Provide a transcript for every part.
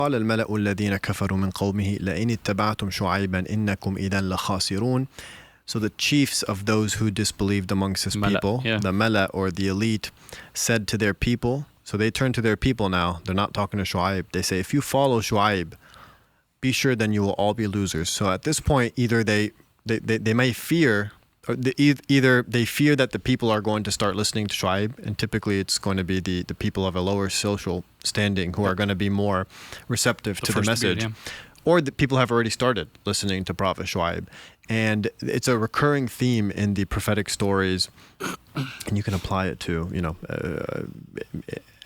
قال الملأ الذين كفروا من قومه لئن اتبعتم شعيبا إنكم إذا لخاسرون. So the chiefs of those who disbelieved amongst his people, the Mala or the elite, said to their people, so they turn to their people now, they're not talking to Shu'aib, they say, if you follow Shu'aib, be sure then you will all be losers. So at this point, either they may fear, or either they fear that the people are going to start listening to Shu'aib, and typically it's going to be the people of a lower social standing who are going to be more receptive to the message. Or the people have already started listening to Prophet Shu'aib. And it's a recurring theme in the prophetic stories, and you can apply it to,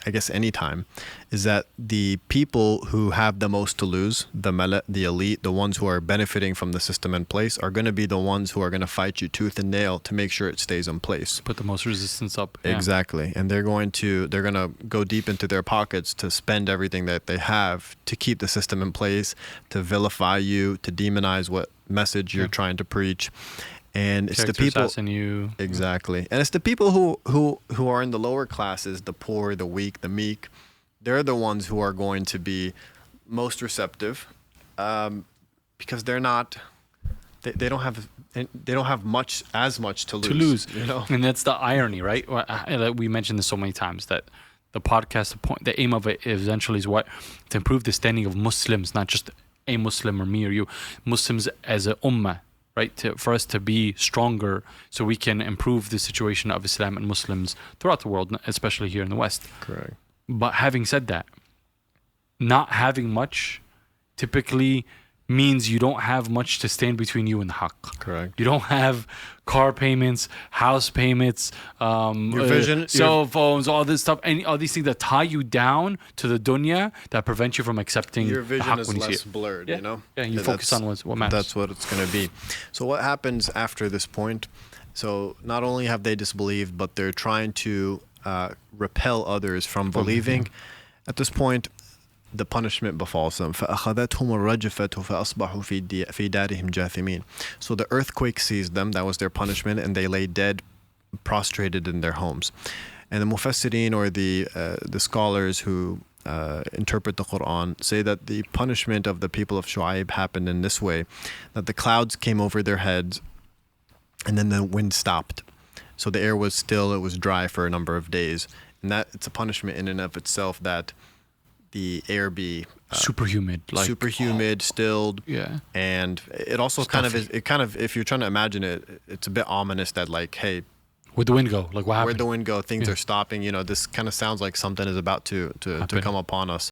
I guess any time, is that the people who have the most to lose, the elite, the ones who are benefiting from the system in place, are going to be the ones who are going to fight you tooth and nail to make sure it stays in place. Put the most resistance up. Exactly. And they're going to go deep into their pockets to spend everything that they have to keep the system in place, to vilify you, to demonize what message you're trying to preach. And it's the people exactly, and it's the people who are in the lower classes, the poor, the weak, the meek. They're the ones who are going to be most receptive, because they're not. They don't have as much to lose. And that's the irony, right? We mentioned this so many times that the podcast, the aim of it eventually is what? To improve the standing of Muslims, not just a Muslim or me or you, Muslims as a ummah. Right, for us to be stronger so we can improve the situation of Islam and Muslims throughout the world, especially here in the West. Correct. But having said that, not having much typically means you don't have much to stand between you and the haqq. Correct. You don't have car payments, house payments, cell phones, all this stuff, and all these things that tie you down to the dunya that prevent you from accepting your vision the haqq is less blurred, Yeah, you focus on what matters. That's what it's going to be. So what happens after this point? So not only have they disbelieved, but they're trying to repel others from believing. At this point, the punishment befalls them. فَأَخَذَتْهُمُ الرَّجْفَةُ فَأَصْبَحُوا فِي دَارِهِمْ جَاثِمِينَ. So the earthquake seized them. That was their punishment, and they lay dead, prostrated in their homes. And the mufassirin, or the scholars who interpret the Quran, say that the punishment of the people of Shu'aib happened in this way: that the clouds came over their heads, and then the wind stopped. So the air was still, it was dry for a number of days. And that it's a punishment in and of itself, that the air be super humid, stilled, and it also stuffy. kind of if you're trying to imagine it, it's a bit ominous that, like, hey, where'd the wind go? Like, what happened? Where'd the wind go? Things are stopping. This kind of sounds like something is about to come upon us.